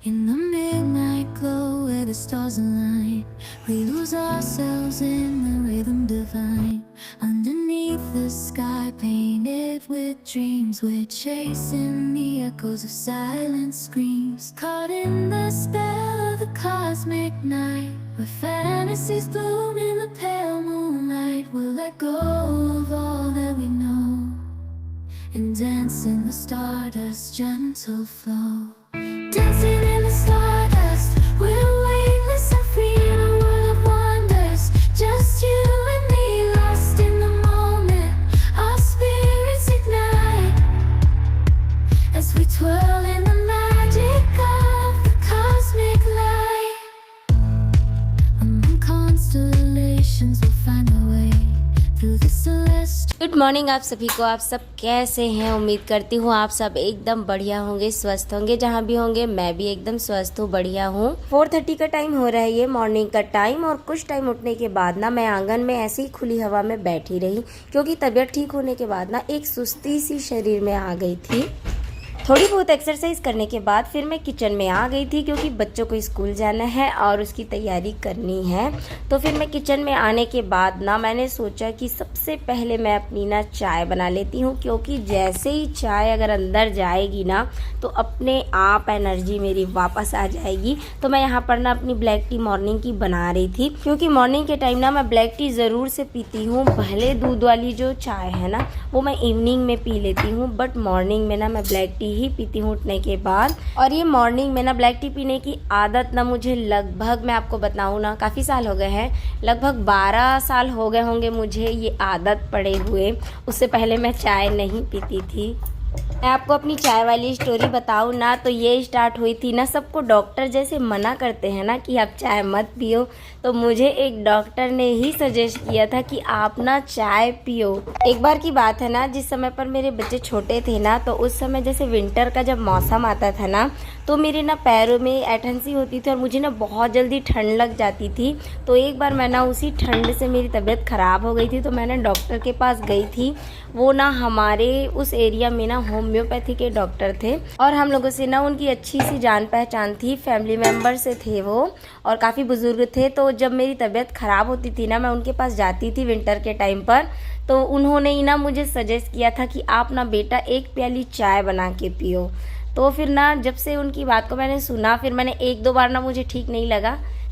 In the midnight glow where the stars align, we lose ourselves in the rhythm divine. Underneath the sky painted with dreams, we're chasing the echoes of silent screams. Caught in the spell of the cosmic night, where fantasies bloom in the pale moonlight. We'll let go of all that we know and dance in the stardust's gentle flow. Dancing in the stardust, we're weightless and free in a world of wonders. Just you and me, lost in the moment. Our spirits ignite as we twirl in the magic of the cosmic light. Among constellations, we'll find our way through the celestial. Good morning आप सभी को। आप सब कैसे हैं? उम्मीद करती हूँ आप सब एकदम बढ़िया होंगे, स्वस्थ होंगे। जहाँ भी होंगे मैं भी एकदम स्वस्थ हूँ, बढ़िया हूँ। 4:30 का टाइम हो रहा है, ये मॉर्निंग का टाइम। और कुछ टाइम उठने के बाद ना मैं आंगन में ऐसे ही खुली हवा में बैठी रही, क्योंकि तबीयत ठीक होने के बाद ना एक सुस्ती सी शरीर में आ गई थी। थोड़ी बहुत एक्सरसाइज करने के बाद फिर मैं किचन में आ गई थी, क्योंकि बच्चों को स्कूल जाना है और उसकी तैयारी करनी है। तो फिर मैं किचन में आने के बाद ना मैंने सोचा कि सबसे पहले मैं अपनी ना चाय बना लेती हूँ, क्योंकि जैसे ही चाय अगर अंदर जाएगी ना तो अपने आप एनर्जी मेरी वापस आ जाएगी। तो मैं यहाँ पर ना अपनी ब्लैक टी मॉर्निंग की बना रही थी, क्योंकि मॉर्निंग के टाइम ना मैं ब्लैक टी ज़रूर से पीती हूँ। भले दूध वाली जो चाय है ना वो मैं इवनिंग में पी लेती हूँ, बट मॉर्निंग में ना मैं ब्लैक टी ही पीती हूँ उठने के बाद। और ये मॉर्निंग में ना ब्लैक टी पीने की आदत ना मुझे लगभग, मैं आपको बताऊँ ना, काफ़ी साल हो गए हैं। लगभग 12 साल हो गए होंगे मुझे ये आदत पड़े हुए। उससे पहले मैं चाय नहीं पीती थी। मैं आपको अपनी चाय वाली स्टोरी बताऊँ ना तो ये स्टार्ट हुई थी ना, सबको डॉक्टर जैसे मना करते हैं ना कि आप चाय मत पियो, तो मुझे एक डॉक्टर ने ही सजेस्ट किया था कि आप ना चाय पियो। एक बार की बात है ना, जिस समय पर मेरे बच्चे छोटे थे ना, तो उस समय जैसे विंटर का जब मौसम आता था ना तो मेरे ना पैरों में एठनसी होती थी और मुझे ना बहुत जल्दी ठंड लग जाती थी। तो एक बार मैं ना उसी ठंड से मेरी तबीयत ख़राब हो गई थी, तो मैंने डॉक्टर के पास गई थी। वो ना हमारे उस एरिया में ना होम्योपैथी के डॉक्टर थे और हम लोगों से ना उनकी अच्छी सी जान पहचान थी, फैमिली मेम्बर से थे वो और काफ़ी बुजुर्ग थे। तो जब मेरी तबीयत ख़राब होती थी ना मैं उनके पास जाती थी विंटर के टाइम पर, तो उन्होंने ही ना मुझे सजेस्ट किया था कि आप ना बेटा एक प्याली चाय बना के पियो। तो फिर ना जब से उनकी बात को मैंने सुना, फिर मैंने 1-2 बार ना मुझे ठीक नहीं लगा,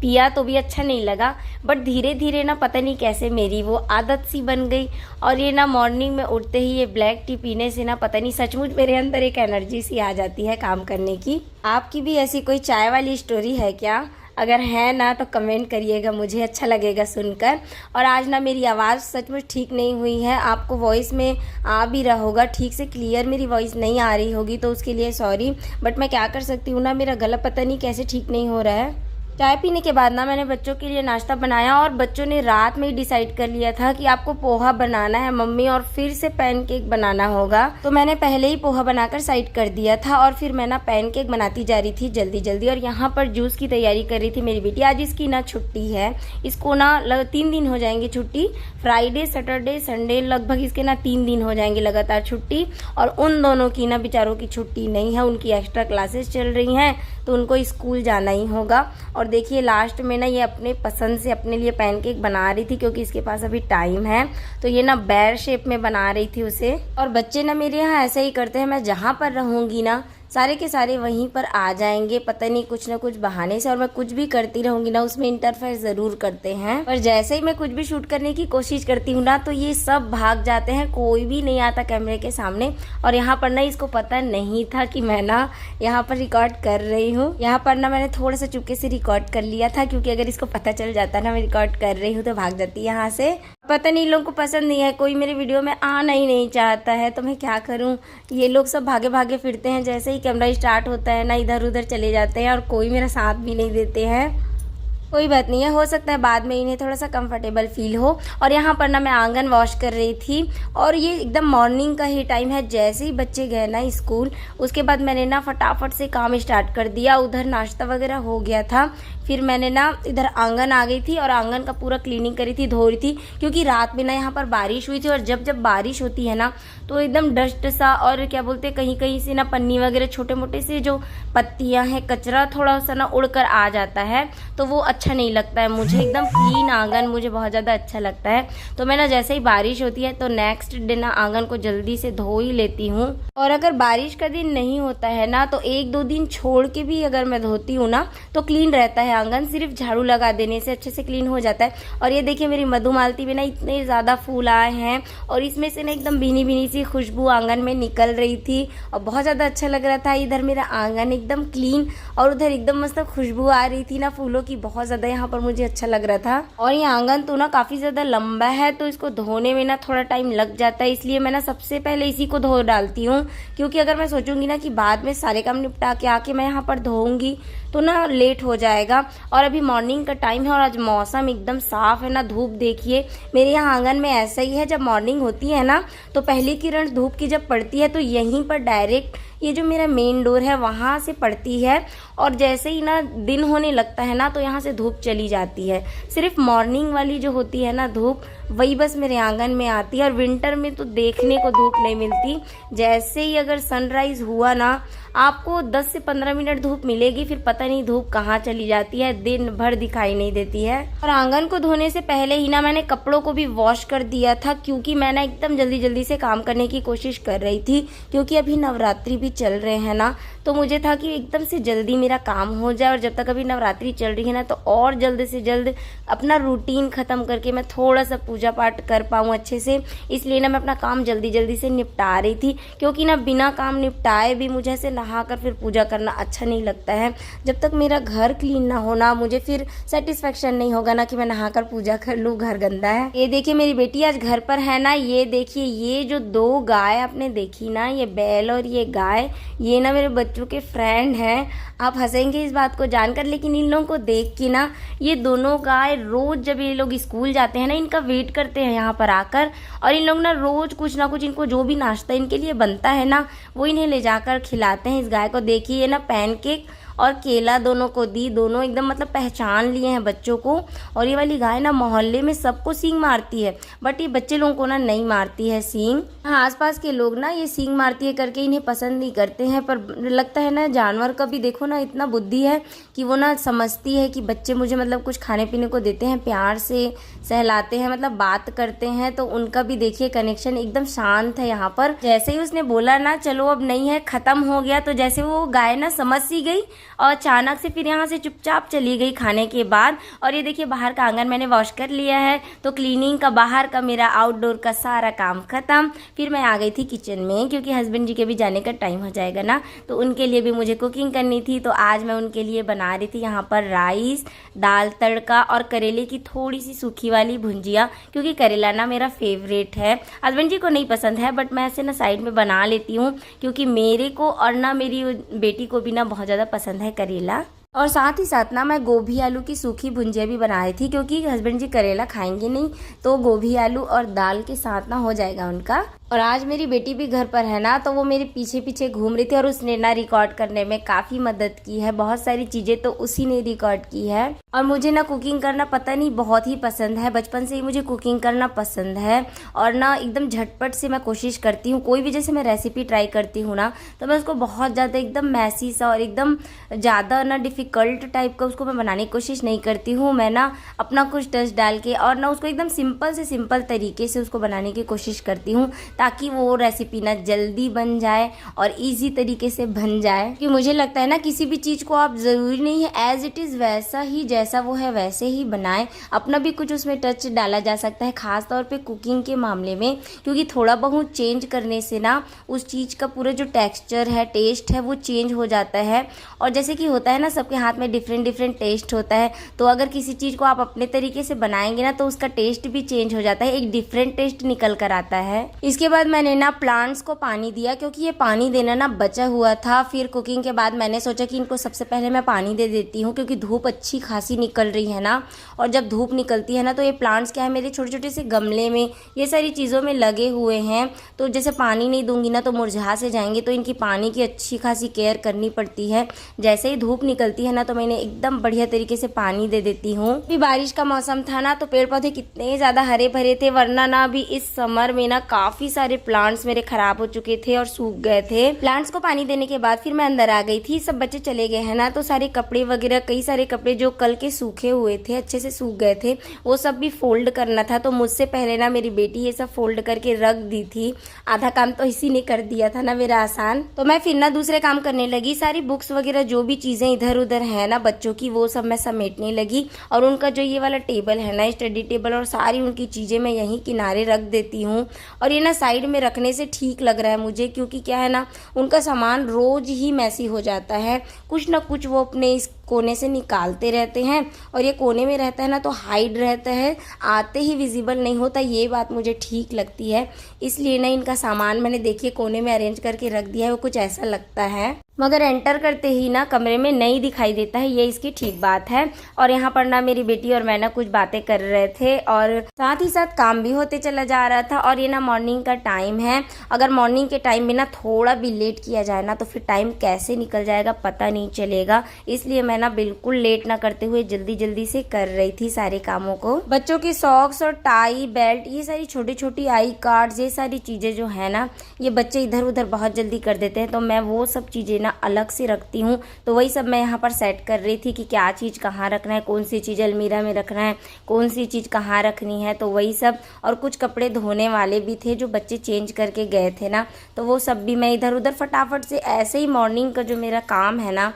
पिया तो भी अच्छा नहीं लगा, बट धीरे धीरे ना पता नहीं कैसे मेरी वो आदत सी बन गई। और ये ना मॉर्निंग में उठते ही ये ब्लैक टी पीने से ना पता नहीं सचमुच मेरे अंदर एक एनर्जी सी आ जाती है काम करने की। आपकी भी ऐसी कोई चाय वाली स्टोरी है क्या? अगर है ना तो कमेंट करिएगा, मुझे अच्छा लगेगा सुनकर। और आज ना मेरी आवाज़ सचमुच ठीक नहीं हुई है, आपको वॉइस में आ भी रहा होगा, ठीक से क्लियर मेरी वॉइस नहीं आ रही होगी, तो उसके लिए सॉरी। बट मैं क्या कर सकती हूँ ना, मेरा गला पता नहीं कैसे ठीक नहीं हो रहा है। चाय पीने के बाद ना मैंने बच्चों के लिए नाश्ता बनाया और बच्चों ने रात में ही डिसाइड कर लिया था कि आपको पोहा बनाना है मम्मी, और फिर से पैनकेक बनाना होगा। तो मैंने पहले ही पोहा बनाकर साइड कर दिया था और फिर मैं ना पैनकेक बनाती जा रही थी जल्दी जल्दी। और यहाँ पर जूस की तैयारी कर रही थी मेरी बेटी। आज इसकी ना छुट्टी है, इसको ना 3 दिन हो जाएंगे छुट्टी, फ्राइडे सैटरडे संडे, लगभग इसके ना 3 दिन हो जाएंगे लगातार छुट्टी। और उन दोनों की ना बेचारों की छुट्टी नहीं है, उनकी एक्स्ट्रा क्लासेस चल रही हैं, तो उनको स्कूल जाना ही होगा। और देखिए लास्ट में ना ये अपने पसंद से अपने लिए पैनकेक बना रही थी, क्योंकि इसके पास अभी टाइम है, तो ये ना बेयर शेप में बना रही थी उसे। और बच्चे ना मेरे यहाँ ऐसे ही करते हैं, मैं जहाँ पर रहूँगी ना सारे के सारे वहीं पर आ जाएंगे, पता नहीं कुछ ना कुछ बहाने से। और मैं कुछ भी करती रहूँगी ना उसमें इंटरफेयर ज़रूर करते हैं। पर जैसे ही मैं कुछ भी शूट करने की कोशिश करती हूँ ना तो ये सब भाग जाते हैं, कोई भी नहीं आता कैमरे के सामने। और यहाँ पर ना इसको पता नहीं था कि मैं ना यहाँ पर रिकॉर्ड कर रही हूँ। यहाँ पर ना मैंने थोड़ा सा चुपके से रिकॉर्ड कर लिया था, क्योंकि अगर इसको पता चल जाता ना मैं रिकॉर्ड कर रही हूँ तो भाग जाती है यहाँ से। पता नहीं लोगों को पसंद नहीं है, कोई मेरे वीडियो में आना ही नहीं चाहता है, तो मैं क्या करूँ। ये लोग सब भागे भागे फिरते हैं, जैसे ही कैमरा स्टार्ट होता है ना इधर उधर चले जाते हैं और कोई मेरा साथ भी नहीं देते हैं। कोई बात नहीं है, हो सकता है बाद में इन्हें थोड़ा सा कंफर्टेबल फील हो। और यहाँ पर ना मैं आंगन वॉश कर रही थी और ये एकदम मॉर्निंग का ही टाइम है। जैसे ही बच्चे गए ना स्कूल, उसके बाद मैंने ना फटाफट से काम स्टार्ट कर दिया। उधर नाश्ता वगैरह हो गया था, फिर मैंने ना इधर आंगन आ गई थी और आंगन का पूरा क्लीनिंग करी थी, धो रही थी, क्योंकि रात में ना यहाँ पर बारिश हुई थी। और जब जब बारिश होती है ना तो एकदम डस्ट सा और क्या बोलते हैं, कहीं कहीं से ना पन्नी वगैरह छोटे मोटे से जो पत्तियां हैं, कचरा थोड़ा सा ना उड़कर आ जाता है, तो वो अच्छा नहीं लगता है मुझे। एकदम क्लीन आंगन मुझे बहुत ज़्यादा अच्छा लगता है। तो मैं ना जैसे ही बारिश होती है तो नेक्स्ट डे ना आंगन को जल्दी से धो ही लेती हूँ। और अगर बारिश का दिन नहीं होता है ना तो 1-2 दिन छोड़ के भी अगर मैं धोती हूँ ना तो क्लीन रहता है आंगन। सिर्फ झाड़ू लगा देने से अच्छे से क्लीन हो जाता है। और ये देखिए मेरी मधुमालती में ना इतने ज़्यादा फूल आए हैं और इसमें से ना एकदम भीनी भीनी सी खुशबू आंगन में निकल रही थी और बहुत ज़्यादा अच्छा लग रहा था। इधर मेरा आंगन एकदम क्लीन और उधर एकदम मस्त खुशबू आ रही थी ना फूलों की, बहुत ज़्यादा यहाँ पर मुझे अच्छा लग रहा था। और ये आंगन तो ना काफ़ी ज़्यादा लंबा है तो इसको धोने में ना थोड़ा टाइम लग जाता है, इसलिए मैं ना सबसे पहले इसी को धो डालती हूँ। क्योंकि अगर मैं सोचूंगी ना कि बाद में सारे काम निपटा के आके मैं यहाँ पर धोऊंगी तो ना लेट हो जाएगा। और अभी मॉर्निंग का टाइम है और आज मौसम एकदम साफ है ना। धूप देखिए मेरे यहाँ आंगन में ऐसा ही है, जब मॉर्निंग होती है ना तो पहली किरण धूप की जब पड़ती है तो यहीं पर डायरेक्ट ये जो मेरा मेन डोर है वहाँ से पड़ती है। और जैसे ही ना दिन होने लगता है ना तो यहाँ से धूप चली जाती है। सिर्फ मॉर्निंग वाली जो होती है ना धूप, वही बस मेरे आंगन में आती है। और विंटर में तो देखने को धूप नहीं मिलती। जैसे ही अगर सनराइज हुआ ना आपको 10 से 15 मिनट धूप मिलेगी, फिर पता नहीं धूप कहाँ चली जाती है, दिन भर दिखाई नहीं देती है। और आंगन को धोने से पहले ही ना मैंने कपड़ों को भी वॉश कर दिया था, क्योंकि मैं ना एकदम जल्दी जल्दी से काम करने की कोशिश कर रही थी। क्योंकि अभी नवरात्रि भी चल रहे हैं ना, तो मुझे था कि एकदम से जल्दी मेरा काम हो जाए। और जब तक अभी नवरात्रि चल रही है ना तो और जल्द से जल्द अपना रूटीन ख़त्म करके मैं थोड़ा सा पूजा पाठ कर पाऊँ अच्छे से। इसलिए ना मैं अपना काम जल्दी जल्दी से निपटा रही थी, क्योंकि ना बिना काम निपटाए भी मुझे ऐसे नहाकर फिर पूजा करना अच्छा नहीं लगता है। जब तक मेरा घर क्लीन ना होना मुझे फिर सेटिस्फेक्शन नहीं होगा ना कि मैं नहाकर पूजा कर लूँ, घर गंदा है। ये देखिए मेरी बेटी आज घर पर है ना, ये देखिए ये जो 2 गाय आपने देखी ना, ये बैल और ये गाय, ये ना मेरे बच्चों के फ्रेंड हैं। आप हंसेंगे इस बात को जानकर, लेकिन इन लोगों को देख के ना ये दोनों गाय रोज जब ये लोग स्कूल जाते हैं ना इनका वेट करते हैं यहाँ पर आकर। और इन लोग ना रोज कुछ ना कुछ इनको जो भी नाश्ता इनके लिए बनता है ना वो इन्हें ले जाकर खिलाते हैं। इस गाय को देखिए ये ना पैनकेक और केला दोनों को दी, दोनों एकदम मतलब पहचान लिए हैं बच्चों को। और ये वाली गाय ना मोहल्ले में सबको सींग मारती है, बट ये बच्चे लोगों को ना नहीं मारती है सींग। हाँ, आसपास के लोग ना ये सींग मारती है करके इन्हें पसंद नहीं करते हैं, पर लगता है ना जानवर का भी देखो ना इतना बुद्धि है कि वो ना समझती है कि बच्चे मुझे मतलब कुछ खाने पीने को देते हैं, प्यार से सहलाते हैं, मतलब बात करते हैं। तो उनका भी देखिए कनेक्शन एकदम शांत है यहाँ पर। जैसे ही उसने बोला ना चलो अब नहीं है, खत्म हो गया, तो जैसे वो गाय ना समझ सी गई और अचानक से फिर यहाँ से चुपचाप चली गई खाने के बाद। और ये देखिए बाहर का आंगन मैंने वॉश कर लिया है, तो क्लीनिंग का बाहर का मेरा आउटडोर का सारा काम खत्म। फिर मैं आ गई थी किचन में, क्योंकि हस्बैंड जी के भी जाने का टाइम हो जाएगा ना, तो उनके लिए भी मुझे कुकिंग करनी थी। तो आज मैं उनके लिए बना रही थी यहाँ पर राइस, दाल तड़का और करेले की थोड़ी सी सूखी वाली भुंजिया, क्योंकि करेला ना मेरा फेवरेट है। हस्बैंड जी को नहीं पसंद है, बट मैं ऐसे ना साइड में बना लेती हूँ, क्योंकि मेरे को और ना मेरी बेटी को भी ना बहुत ज़्यादा पसंद है करेला। और साथ ही साथ ना मैं गोभी आलू की सूखी भुंजिया भी बना रही थी, क्योंकि हस्बैंड जी करेला खाएंगे नहीं, तो गोभी आलू और दाल के साथ ना हो जाएगा उनका। और आज मेरी बेटी भी घर पर है ना, तो वो मेरे पीछे पीछे घूम रही थी और उसने ना रिकॉर्ड करने में काफ़ी मदद की है। बहुत सारी चीज़ें तो उसी ने रिकॉर्ड की है। और मुझे ना कुकिंग करना पता नहीं बहुत ही पसंद है, बचपन से ही मुझे कुकिंग करना पसंद है। और ना एकदम झटपट से मैं कोशिश करती हूँ, कोई भी जैसे मैं रेसिपी ट्राई करती हूँ ना तो मैं उसको बहुत ज़्यादा एकदम मैसी सा और एकदम ज़्यादा ना डिफ़िकल्ट टाइप का उसको मैं बनाने की कोशिश नहीं करती हूँ। मैं ना अपना कुछ टच डाल के और ना उसको एकदम सिंपल से सिंपल तरीके से उसको बनाने की कोशिश करती हूँ, ताकि वो रेसिपी ना जल्दी बन जाए और इजी तरीके से बन जाए। कि मुझे लगता है ना किसी भी चीज़ को आप ज़रूरी नहीं है एज इट इज़ वैसा ही जैसा वो है वैसे ही बनाएं, अपना भी कुछ उसमें टच डाला जा सकता है, खास तौर पे कुकिंग के मामले में, क्योंकि थोड़ा बहुत चेंज करने से ना उस चीज़ का पूरा जो टेक्सचर है, टेस्ट है, वो चेंज हो जाता है। और जैसे कि होता है ना सबके हाथ में डिफरेंट डिफरेंट टेस्ट होता है, तो अगर किसी चीज़ को आप अपने तरीके से बनाएंगे ना तो उसका टेस्ट भी चेंज हो जाता है, एक डिफरेंट टेस्ट निकल कर आता है। इसके उसके बाद मैंने ना प्लांट्स को पानी दिया, क्योंकि ये पानी देना ना बचा हुआ था। फिर कुकिंग के बाद मैंने सोचा कि इनको सबसे पहले मैं पानी दे देती हूँ, क्योंकि धूप अच्छी खासी निकल रही है ना। और जब धूप निकलती है ना तो ये प्लांट्स क्या है, मेरे छोटे छोटे से गमले में ये सारी चीज़ों में लगे हुए हैं, तो जैसे पानी नहीं दूंगी ना तो मुरझा से जाएंगे, तो इनकी पानी की अच्छी खासी केयर करनी पड़ती है। जैसे ही धूप निकलती है ना तो मैंने एकदम बढ़िया तरीके से पानी दे देती हूँ। अभी बारिश का मौसम था ना, तो पेड़ पौधे कितने ज़्यादा हरे भरे थे, वरना ना अभी इस समर में ना काफ़ी सारे प्लांट्स मेरे खराब हो चुके थे और सूख गए थे। प्लांट्स को पानी देने के बाद फिर मैं अंदर आ गई थी। सब बच्चे चले गए हैं ना, तो सारे कपड़े वगैरह, कई सारे कपड़े जो कल के सूखे हुए थे, अच्छे से सूख गए थे, वो सब भी फोल्ड करना था। तो मुझसे पहले ना मेरी बेटी ये सब फोल्ड करके रख दी थी। आधा काम तो इसी ने कर दिया था ना मेरा आसान। तो मैं फिर ना दूसरे काम करने लगी। सारी बुक्स वगैरह जो भी चीज़ें इधर उधर है ना बच्चों की, वो सब मैं समेटने लगी। और उनका जो ये वाला टेबल है ना, स्टडी टेबल, और सारी उनकी चीज़ें मैं यहीं किनारे रख देती हूँ। और ये ना साइड में रखने से ठीक लग रहा है मुझे, क्योंकि क्या है ना, उनका सामान रोज ही मैसी हो जाता है। कुछ ना कुछ वो अपने इस कोने से निकालते रहते हैं, और ये कोने में रहता है ना तो हाइड रहता है, आते ही विजिबल नहीं होता। ये बात मुझे ठीक लगती है, इसलिए ना इनका सामान मैंने देखिए कोने में अरेंज करके रख दिया है। वो कुछ ऐसा लगता है, मगर एंटर करते ही ना कमरे में नहीं दिखाई देता है, ये इसकी ठीक बात है। और यहाँ पर ना मेरी बेटी और मैं ना कुछ बातें कर रहे थे, और साथ ही साथ काम भी होते चला जा रहा था। और ये ना मॉर्निंग का टाइम है, अगर मॉर्निंग के टाइम में ना थोड़ा भी लेट किया जाए ना तो फिर टाइम कैसे निकल जाएगा पता नहीं चलेगा। इसलिए मैं ना बिल्कुल लेट ना करते हुए जल्दी जल्दी से कर रही थी सारे कामों को। बच्चों की सॉक्स और टाई, बेल्ट, ये सारी छोटी छोटी आई कार्ड्स, ये सारी चीज़ें जो है ना, ये बच्चे इधर उधर बहुत जल्दी कर देते हैं, तो मैं वो सब चीज़ें अलग से रखती हूँ। तो वही सब मैं यहाँ पर सेट कर रही थी कि क्या चीज़ कहाँ रखना है, कौन सी चीज़ अलमीरा में रखना है, कौन सी चीज़ कहाँ रखनी है, तो वही सब। और कुछ कपड़े धोने वाले भी थे जो बच्चे चेंज करके गए थे ना, तो वो सब भी मैं इधर उधर फटाफट से, ऐसे ही मॉर्निंग का जो मेरा काम है ना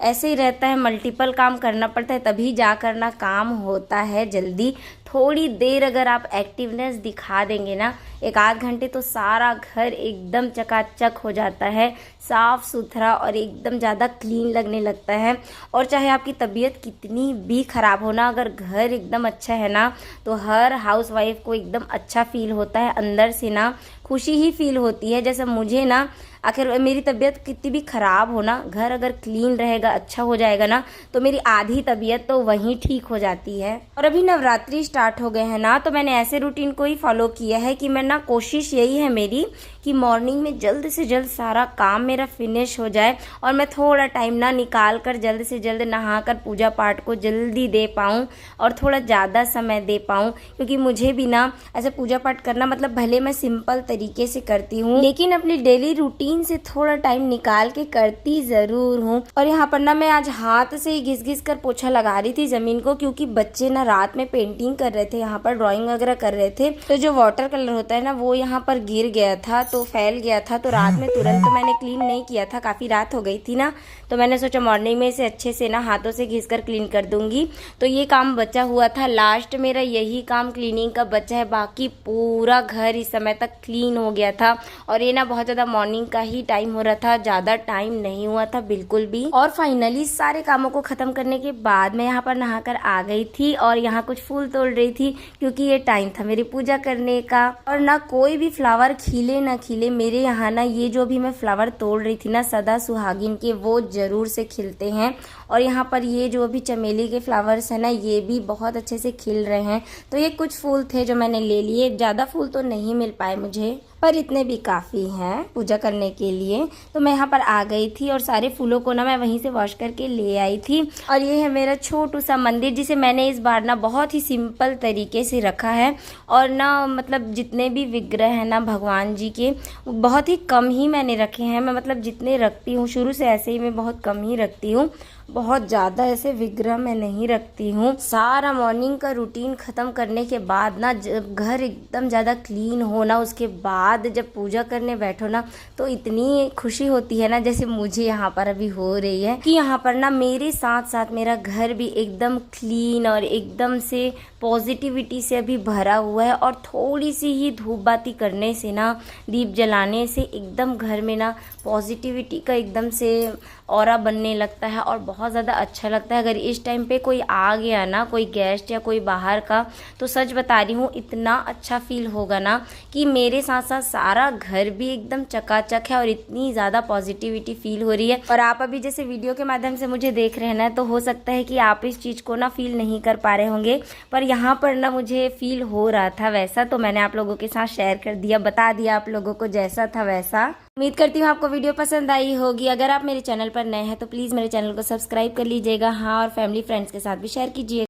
ऐसे ही रहता है, मल्टीपल काम करना पड़ता है, तभी जा कर ना काम होता है जल्दी। थोड़ी देर अगर आप एक्टिवनेस दिखा देंगे ना, 1 आध घंटे, तो सारा घर एकदम चकाचक हो जाता है, साफ़ सुथरा और एकदम ज़्यादा क्लीन लगने लगता है। और चाहे आपकी तबीयत कितनी भी ख़राब हो ना, अगर घर एकदम अच्छा है ना तो हर हाउसवाइफ को एकदम अच्छा फील होता है, अंदर से ना खुशी ही फील होती है। जैसे मुझे ना, आखिर मेरी तबीयत कितनी भी ख़राब हो ना, घर अगर क्लीन रहेगा, अच्छा हो जाएगा ना, तो मेरी आधी तबीयत तो वहीं ठीक हो जाती है। और अभी नवरात्रि स्टार्ट हो गए हैं ना, तो मैंने ऐसे रूटीन को ही फॉलो किया है कि मैं ना, कोशिश यही है मेरी कि मॉर्निंग में जल्द से जल्द सारा काम मेरा फिनिश हो जाए, और मैं थोड़ा टाइम ना निकाल कर जल्द से जल्द नहा कर पूजा पाठ को जल्दी दे पाऊँ और थोड़ा ज़्यादा समय दे पाऊँ। क्योंकि मुझे भी ना ऐसे पूजा पाठ करना, मतलब भले मैं सिंपल तरीके से करती हूँ, लेकिन अपनी डेली रूटीन से थोड़ा टाइम निकाल के करती ज़रूर हूँ। और यहाँ पर ना मैं आज हाथ से ही घिस घिस कर पोछा लगा रही थी ज़मीन को, क्योंकि बच्चे ना रात में पेंटिंग कर रहे थे, यहाँ पर ड्राइंग वगैरह कर रहे थे, तो जो वाटर कलर होता है ना वो यहाँ पर गिर गया था, तो फैल गया था। तो रात में तुरंत तो मैंने क्लीन नहीं किया था, काफ़ी रात हो गई थी ना, तो मैंने सोचा मॉर्निंग में इसे अच्छे से ना हाथों से घिस कर क्लीन कर दूंगी। तो ये काम बचा हुआ था, लास्ट मेरा यही काम क्लीनिंग का बचा है, बाकी पूरा घर इस समय तक क्लीन हो गया था। और ये ना बहुत ज़्यादा मॉर्निंग का ही टाइम हो रहा था, ज़्यादा टाइम नहीं हुआ था बिल्कुल भी। और फाइनली सारे कामों को ख़त्म करने के बाद मैं यहाँ पर नहाकर आ गई थी, और यहाँ कुछ फूल तोड़ रही थी, क्योंकि ये टाइम था मेरी पूजा करने का। और ना कोई भी फ्लावर खिले ना खिले, मेरे यहाँ ना ये जो भी मैं फ्लावर तोड़ रही थी ना, सदा सुहागिन के, वो ज़रूर से खिलते हैं। और यहाँ पर ये जो भी चमेली के फ्लावर्स हैं ना, ये भी बहुत अच्छे से खिल रहे हैं। तो ये कुछ फूल थे जो मैंने ले लिए, ज़्यादा फूल तो नहीं मिल पाए मुझे, पर इतने भी काफ़ी हैं पूजा करने के लिए। तो मैं यहाँ पर आ गई थी, और सारे फूलों को ना मैं वहीं से वॉश करके ले आई थी। और ये है मेरा छोटू सा मंदिर, जिसे मैंने इस बार ना बहुत ही सिंपल तरीके से रखा है। और ना मतलब जितने भी विग्रह हैं ना भगवान जी के, बहुत ही कम ही मैंने रखे हैं। मैं मतलब जितने रखती हूँ शुरू से ऐसे ही मैं बहुत कम ही रखती हूँ, बहुत ज़्यादा ऐसे विग्रह मैं नहीं रखती हूँ। सारा मॉर्निंग का रूटीन ख़त्म करने के बाद ना, जब घर एकदम ज़्यादा क्लीन हो ना, उसके बाद जब पूजा करने बैठो ना, तो इतनी खुशी होती है ना, जैसे मुझे यहाँ पर अभी हो रही है, कि यहाँ पर ना मेरे साथ साथ मेरा घर भी एकदम क्लीन और एकदम से पॉजिटिविटी से अभी भरा हुआ है। और थोड़ी सी ही धूप बाती करने से ना, दीप जलाने से एकदम घर में ना पॉजिटिविटी का एकदम से ऑरा बनने लगता है, और बहुत ज़्यादा अच्छा लगता है। अगर इस टाइम पे कोई आ गया ना, कोई गेस्ट या कोई बाहर का, तो सच बता रही हूँ, इतना अच्छा फील होगा ना कि मेरे साथ साथ सारा घर भी एकदम चकाचक है और इतनी ज़्यादा पॉजिटिविटी फील हो रही है। और आप अभी जैसे वीडियो के माध्यम से मुझे देख रहे हैं ना, तो हो सकता है कि आप इस चीज़ को ना फील नहीं कर पा रहे होंगे, पर यहाँ पर ना मुझे फील हो रहा था वैसा, तो मैंने आप लोगों के साथ शेयर कर दिया, बता दिया आप लोगों को जैसा था वैसा। उम्मीद करती हूँ आपको वीडियो पसंद आई होगी। अगर आप मेरे चैनल पर नए हैं तो प्लीज़ मेरे चैनल को सब्सक्राइब कर लीजिएगा, हाँ, और फैमिली फ्रेंड्स के साथ भी शेयर कीजिए।